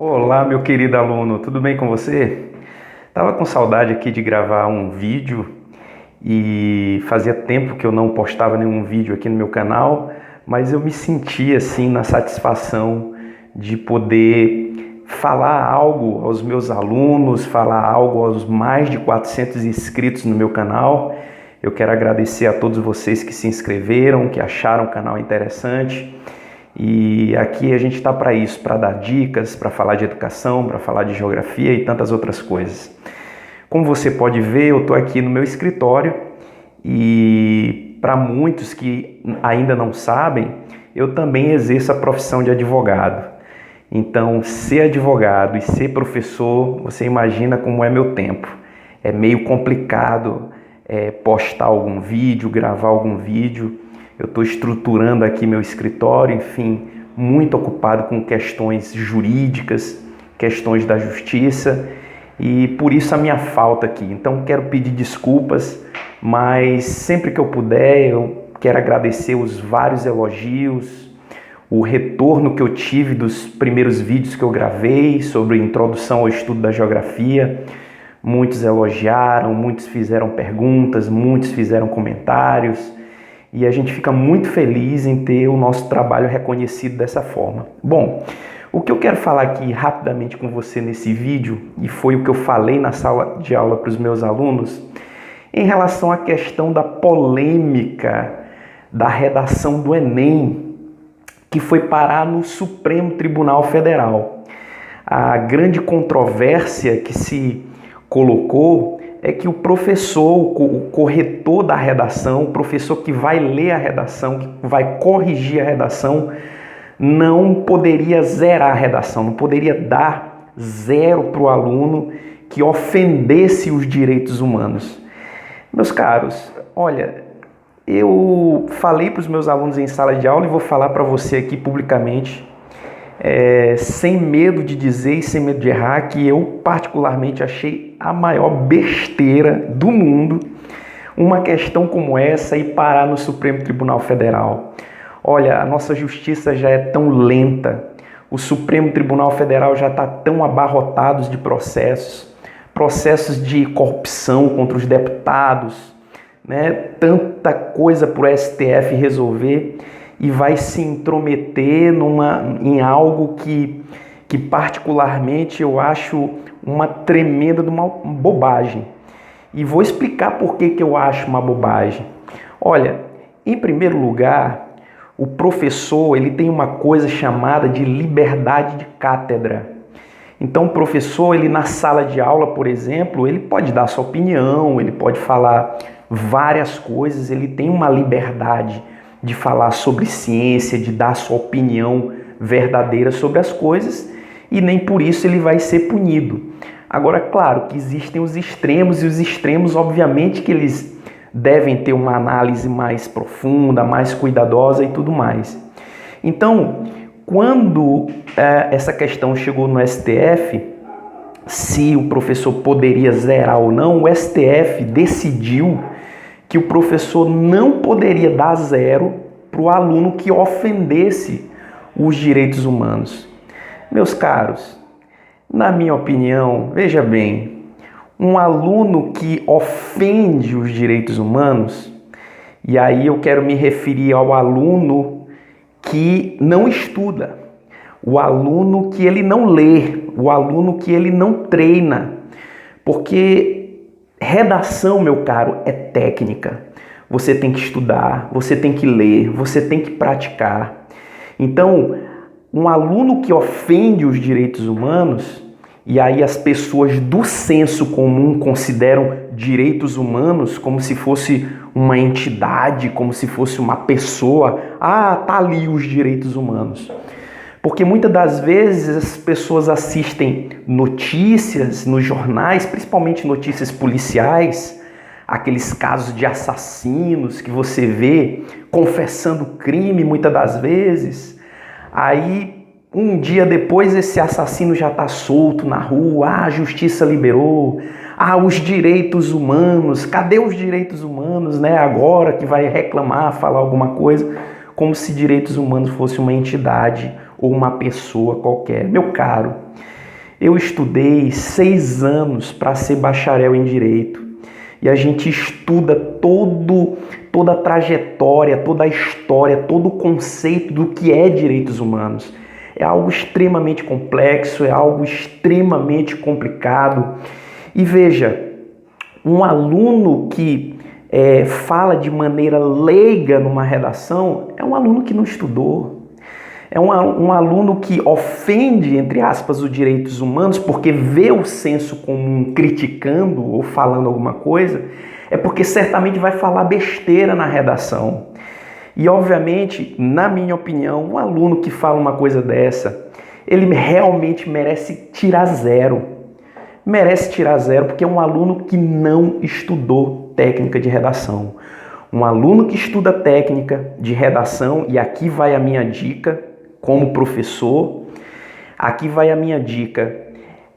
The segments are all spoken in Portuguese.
Olá, meu querido aluno, tudo bem com você? Tava com saudade aqui de gravar um vídeo e fazia tempo que eu não postava nenhum vídeo aqui no meu canal, mas eu me sentia assim na satisfação de poder falar algo aos meus alunos, falar algo aos mais de 400 inscritos no meu canal. Eu quero agradecer a todos vocês que se inscreveram, que acharam o canal interessante. E aqui a gente está para isso, para dar dicas, para falar de educação, para falar de geografia e tantas outras coisas. Como você pode ver, eu estou aqui no meu escritório e para muitos que ainda não sabem, eu também exerço a profissão de advogado. Então, ser advogado e ser professor, você imagina como é meu tempo. É meio complicado postar algum vídeo, gravar algum vídeo. Eu estou estruturando aqui meu escritório, enfim, muito ocupado com questões jurídicas, questões da justiça e por isso a minha falta aqui. Então quero pedir desculpas, mas sempre que eu puder eu quero agradecer os vários elogios, o retorno que eu tive dos primeiros vídeos que eu gravei sobre introdução ao estudo da geografia. Muitos elogiaram, muitos fizeram perguntas, muitos fizeram comentários. E a gente fica muito feliz em ter o nosso trabalho reconhecido dessa forma. Bom, o que eu quero falar aqui rapidamente com você nesse vídeo, e foi o que eu falei na sala de aula para os meus alunos, em relação à questão da polêmica da redação do Enem, que foi parar no Supremo Tribunal Federal. A grande controvérsia que se colocou é que o professor, o corretor da redação, o professor que vai ler a redação, que vai corrigir a redação, não poderia zerar a redação, não poderia dar zero para o aluno que ofendesse os direitos humanos. Meus caros, olha, eu falei para os meus alunos em sala de aula e vou falar para você aqui publicamente, sem medo de dizer e sem medo de errar, que eu particularmente achei a maior besteira do mundo uma questão como essa e parar no Supremo Tribunal Federal. Olha, a nossa justiça já é tão lenta, o Supremo Tribunal Federal já está tão abarrotado de processos de corrupção contra os deputados, né? Tanta coisa para o STF resolver e vai se intrometer em algo que particularmente eu acho uma tremenda de uma bobagem. E vou explicar por que eu acho uma bobagem. Olha, em primeiro lugar, o professor ele tem uma coisa chamada de liberdade de cátedra. Então o professor, ele na sala de aula, por exemplo, ele pode dar sua opinião, ele pode falar várias coisas, ele tem uma liberdade de falar sobre ciência, de dar sua opinião verdadeira sobre as coisas e nem por isso ele vai ser punido. Agora, claro que existem os extremos e os extremos, obviamente, que eles devem ter uma análise mais profunda, mais cuidadosa e tudo mais. Então, quando essa questão chegou no STF, se o professor poderia zerar ou não, o STF decidiu que o professor não poderia dar zero para o aluno que ofendesse os direitos humanos. Meus caros, na minha opinião, veja bem, um aluno que ofende os direitos humanos, e aí eu quero me referir ao aluno que não estuda, o aluno que ele não lê, o aluno que ele não treina, porque redação, meu caro, é técnica. Você tem que estudar, você tem que ler, você tem que praticar. Então, um aluno que ofende os direitos humanos, e aí as pessoas do senso comum consideram direitos humanos como se fosse uma entidade, como se fosse uma pessoa. Ah, tá ali os direitos humanos. Porque muitas das vezes as pessoas assistem notícias nos jornais, principalmente notícias policiais, aqueles casos de assassinos que você vê confessando crime muitas das vezes. Aí, um dia depois, esse assassino já está solto na rua, a justiça liberou, os direitos humanos, cadê os direitos humanos, né? Agora que vai reclamar, falar alguma coisa, como se direitos humanos fosse uma entidade ou uma pessoa qualquer. Meu caro, eu estudei 6 anos para ser bacharel em Direito. E a gente estuda toda a trajetória, toda a história, todo o conceito do que é direitos humanos. É algo extremamente complexo, é algo extremamente complicado. E veja, um aluno que fala de maneira leiga numa redação é um aluno que não estudou. É um aluno que ofende, entre aspas, os direitos humanos porque vê o senso comum criticando ou falando alguma coisa, é porque certamente vai falar besteira na redação. E, obviamente, na minha opinião, um aluno que fala uma coisa dessa, ele realmente merece tirar 0. Merece tirar 0 porque é um aluno que não estudou técnica de redação. Um aluno que estuda técnica de redação, e aqui vai a minha dica como professor, aqui vai a minha dica.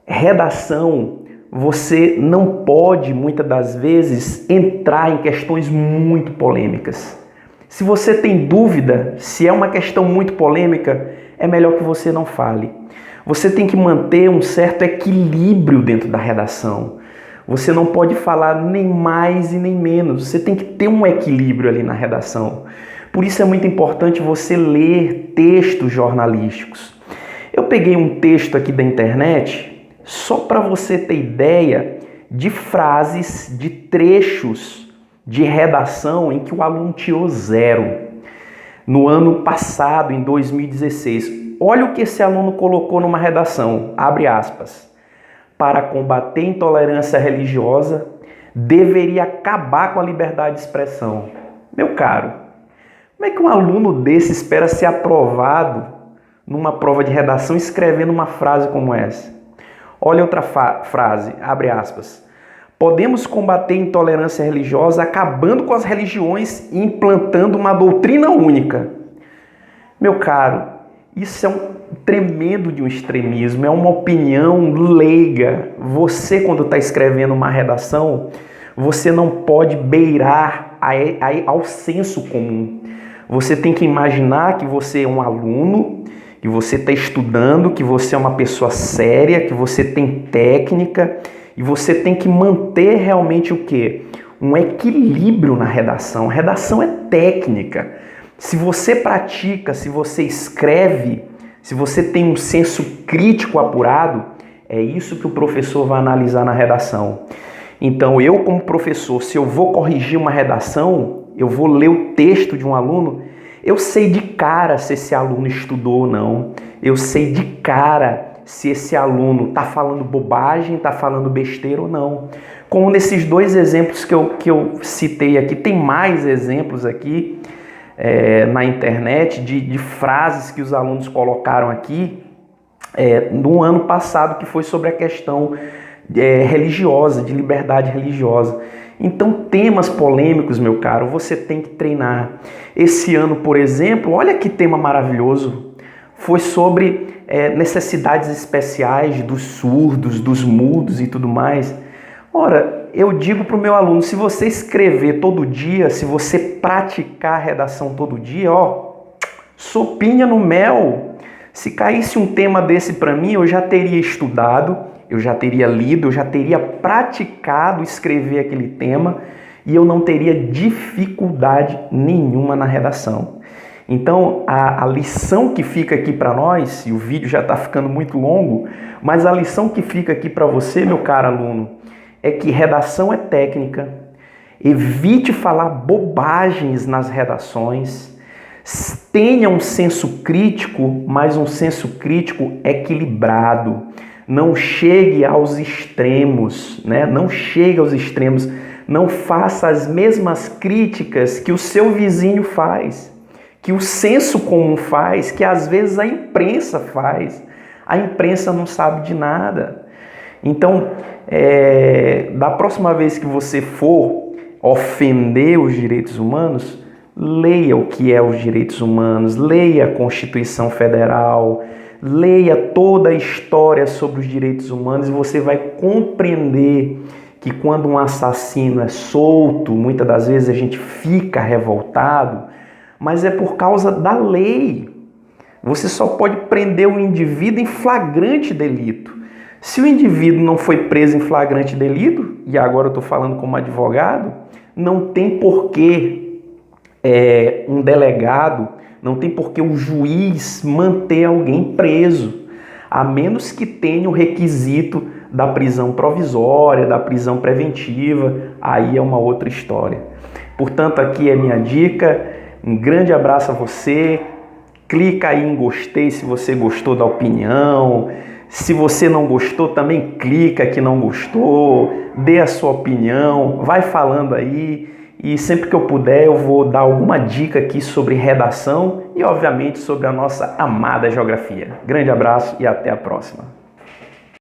Redação, você não pode, muitas das vezes, entrar em questões muito polêmicas. Se você tem dúvida, se é uma questão muito polêmica, é melhor que você não fale. Você tem que manter um certo equilíbrio dentro da redação. Você não pode falar nem mais e nem menos. Você tem que ter um equilíbrio ali na redação. Por isso é muito importante você ler textos jornalísticos. Eu peguei um texto aqui da internet só para você ter ideia de frases, de trechos de redação em que o aluno tirou 0. No ano passado, em 2016. Olha o que esse aluno colocou numa redação, abre aspas. Para combater intolerância religiosa, deveria acabar com a liberdade de expressão. Meu caro, como é que um aluno desse espera ser aprovado numa prova de redação escrevendo uma frase como essa? Olha outra frase, abre aspas. Podemos combater intolerância religiosa acabando com as religiões e implantando uma doutrina única. Meu caro, isso é um tremendo de um extremismo, é uma opinião leiga. Você, quando está escrevendo uma redação, você não pode beirar ao senso comum. Você tem que imaginar que você é um aluno, que você está estudando, que você é uma pessoa séria, que você tem técnica e você tem que manter realmente o quê? Um equilíbrio na redação. A redação é técnica. Se você pratica, se você escreve, se você tem um senso crítico apurado, é isso que o professor vai analisar na redação. Então, eu como professor, se eu vou corrigir uma redação, eu vou ler o texto de um aluno, eu sei de cara se esse aluno estudou ou não. Eu sei de cara se esse aluno está falando bobagem, está falando besteira ou não. Como nesses 2 exemplos que eu citei aqui, tem mais exemplos aqui na internet de frases que os alunos colocaram aqui no ano passado, que foi sobre a questão religiosa, de liberdade religiosa. Então, temas polêmicos, meu caro, você tem que treinar. Esse ano, por exemplo, olha que tema maravilhoso. Foi sobre necessidades especiais dos surdos, dos mudos e tudo mais. Ora, eu digo para o meu aluno, se você escrever todo dia, se você praticar a redação todo dia, sopinha no mel. Se caísse um tema desse para mim, eu já teria estudado, eu já teria lido, eu já teria praticado escrever aquele tema e eu não teria dificuldade nenhuma na redação. Então, a lição que fica aqui para nós, e o vídeo já está ficando muito longo, mas a lição que fica aqui para você, meu caro aluno, é que redação é técnica. Evite falar bobagens nas redações. Tenha um senso crítico, mas um senso crítico equilibrado. Não chegue aos extremos, né? Não chegue aos extremos. Não faça as mesmas críticas que o seu vizinho faz, que o senso comum faz, que às vezes a imprensa faz. A imprensa não sabe de nada. Então, da próxima vez que você for ofender os direitos humanos, leia o que é os direitos humanos, leia a Constituição Federal, leia toda a história sobre os direitos humanos e você vai compreender que quando um assassino é solto, muitas das vezes a gente fica revoltado, mas é por causa da lei. Você só pode prender o indivíduo em flagrante delito. Se o indivíduo não foi preso em flagrante delito, e agora eu estou falando como advogado, não tem porquê um delegado, não tem porquê o juiz manter alguém preso, a menos que tenha o requisito da prisão provisória, da prisão preventiva, aí é uma outra história. Portanto, aqui é minha dica, um grande abraço a você, clica aí em gostei se você gostou da opinião, se você não gostou também clica que não gostou, dê a sua opinião, vai falando aí e sempre que eu puder eu vou dar alguma dica aqui sobre redação e obviamente sobre a nossa amada geografia. Grande abraço e até a próxima.